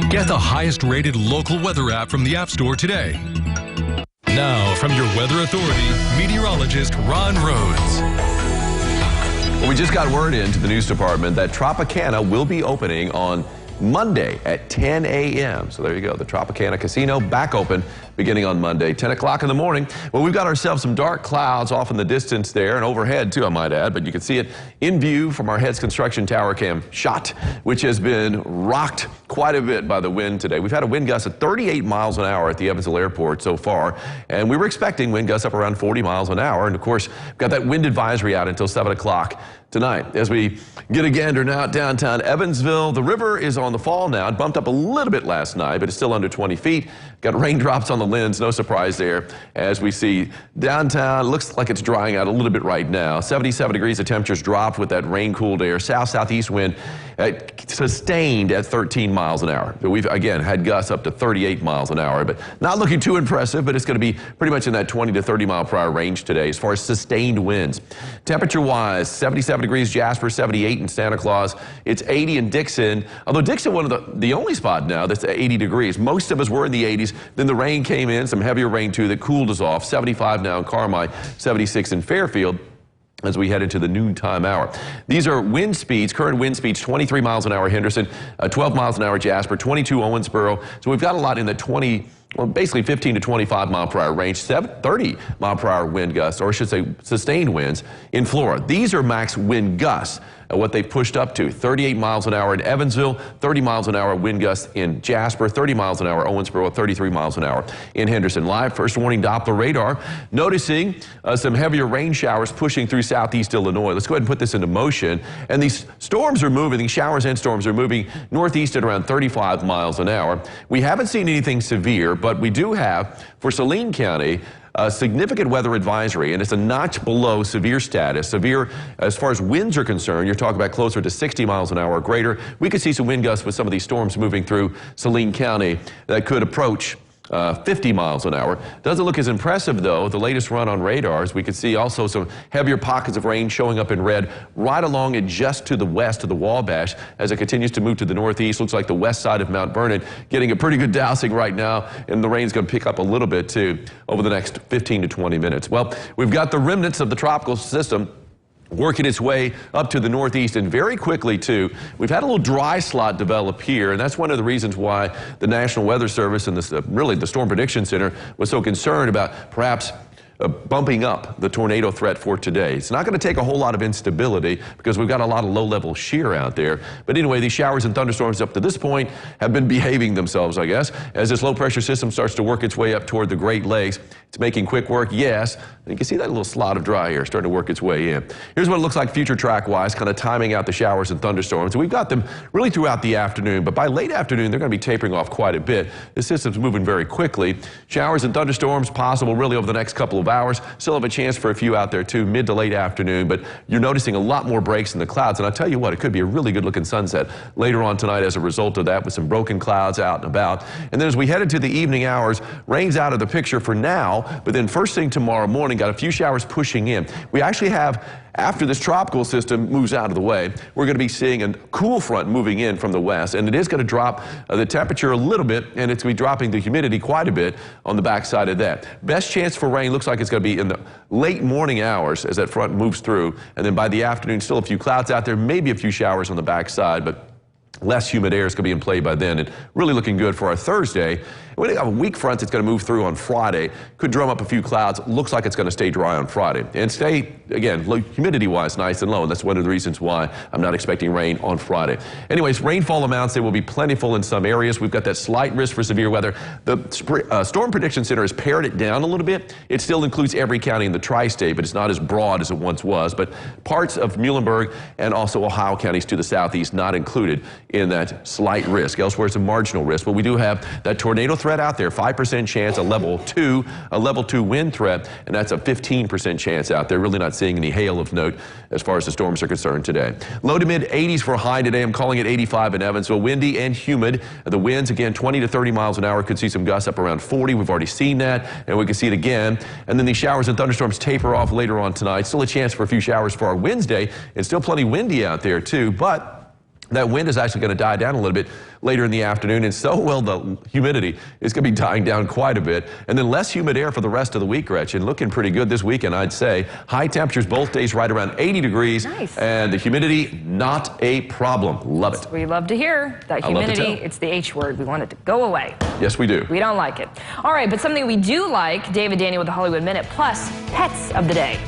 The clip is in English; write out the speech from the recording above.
Get the highest rated local weather app from the App Store today. Now, from your weather authority, meteorologist Ron Rhodes. Well, we just got word into the news department that Tropicana will be opening on Monday at 10 a.m. So there you go. The Tropicana Casino back open beginning on Monday, 10 o'clock in the morning. Well, we've got ourselves some dark clouds off in the distance there and overhead too, I might add, but you can see it in view from our Heads Construction Tower cam shot, which has been rocked quite a bit by the wind today. We've had a wind gust at 38 miles an hour at the Evansville Airport so far, and we were expecting wind gusts up around 40 miles an hour. And of course, we've got that wind advisory out until 7 o'clock tonight. As we get a gander now at downtown Evansville, the river is on the fall now. It bumped up a little bit last night, but it's still under 20 feet. Got raindrops on the lens, no surprise there. As we see downtown, looks like it's drying out a little bit right now. 77 degrees, the temperature's dropped with that rain-cooled air. South-southeast wind sustained at 13 miles an hour. But we've, again, had gusts up to 38 miles an hour, but not looking too impressive, but it's going to be pretty much in that 20 to 30 mile per hour range today as far as sustained winds. Temperature-wise, 77 degrees Jasper, 78 in Santa Claus. It's 80 in Dixon, although Dixon, one of the only spot now that's 80 degrees. Most of us were in the 80s. Then the rain came in, some heavier rain too, that cooled us off. 75 now in Carmi, 76 in Fairfield as we head into the noontime hour. These are wind speeds, current wind speeds, 23 miles an hour Henderson, 12 miles an hour Jasper, 22 Owensboro. So we've got a lot in the 20, well, basically 15 to 25 mile per hour range, 30 mile per hour wind gusts, or I should say sustained winds in Flora. These are max wind gusts. What they've pushed up to 38 miles an hour in Evansville, 30 miles an hour wind gusts in Jasper, 30 miles an hour Owensboro, 33 miles an hour in Henderson. Live first warning Doppler radar noticing some heavier rain showers pushing through southeast Illinois. Let's go ahead and put this into motion. And these storms are moving, these showers and storms are moving northeast at around 35 miles an hour. We haven't seen anything severe, but we do have for Saline County a significant weather advisory, and it's a notch below severe status. Severe as far as winds are concerned, you're talking about closer to 60 miles an hour or greater. We could see some wind gusts with some of these storms moving through Saline County that could approach 50 miles an hour. Doesn't look as impressive though. The latest run on radars, we could see also some heavier pockets of rain showing up in red right along and just to the west of the Wabash as it continues to move to the northeast. Looks like the west side of Mount Vernon getting a pretty good dousing right now, and the rain's going to pick up a little bit too over the next 15 to 20 minutes. Well, we've got the remnants of the tropical system working its way up to the northeast, and very quickly too. We've had a little dry slot develop here, and that's one of the reasons why the National Weather Service and really the Storm Prediction Center was so concerned about perhaps bumping up the tornado threat for today. It's not going to take a whole lot of instability because we've got a lot of low-level shear out there. But anyway, these showers and thunderstorms up to this point have been behaving themselves, I guess, as this low-pressure system starts to work its way up toward the Great Lakes. It's making quick work, yes. You can see that little slot of dry air starting to work its way in. Here's what it looks like future track-wise, kind of timing out the showers and thunderstorms. We've got them really throughout the afternoon, but by late afternoon, they're going to be tapering off quite a bit. The system's moving very quickly. Showers and thunderstorms possible really over the next couple of hours. Still have a chance for a few out there too, mid to late afternoon, but you're noticing a lot more breaks in the clouds. And I'll tell you what, it could be a really good looking sunset later on tonight as a result of that, with some broken clouds out and about. And then as we head into the evening hours, rain's out of the picture for now, but then first thing tomorrow morning, got a few showers pushing in. We actually have, after this tropical system moves out of the way, we're going to be seeing a cool front moving in from the west, and it is going to drop the temperature a little bit, and it's going to be dropping the humidity quite a bit on the backside of that. Best chance for rain looks like it's going to be in the late morning hours as that front moves through, and then by the afternoon, still a few clouds out there, maybe a few showers on the backside, but less humid air is going to be in play by then, and really looking good for our Thursday. We have a weak front that's going to move through on Friday. Could drum up a few clouds. Looks like it's going to stay dry on Friday. And stay, again, humidity-wise, nice and low. And that's one of the reasons why I'm not expecting rain on Friday. Anyways, rainfall amounts, they will be plentiful in some areas. We've got that slight risk for severe weather. The Storm Prediction Center has pared it down a little bit. It still includes every county in the tri-state, but it's not as broad as it once was. But parts of Muhlenberg and also Ohio counties to the southeast not included in that slight risk. Elsewhere, it's a marginal risk. But we do have that tornado threat out there, 5% chance, a level 2 wind threat, and that's a 15% chance out there. Really not seeing any hail of note as far as the storms are concerned today. Low to mid 80s for a high today. I'm calling it 85 in Evansville. Windy and humid. The winds, again, 20 to 30 miles an hour. Could see some gusts up around 40. We've already seen that, and we can see it again. And then these showers and thunderstorms taper off later on tonight. Still a chance for a few showers for our Wednesday. It's still plenty windy out there, too, but That wind is actually going to die down a little bit later in the afternoon, and so will the humidity. It's going to be dying down quite a bit. And then less humid air for the rest of the week, Gretchen. Looking pretty good this weekend, I'd say. High temperatures both days right around 80 degrees. Nice. And the humidity, not a problem. Love it. We love to hear that humidity. It's the H word. We want it to go away. Yes, we do. We don't like it. All right, but something we do like, David Daniel with the Hollywood Minute, plus pets of the day.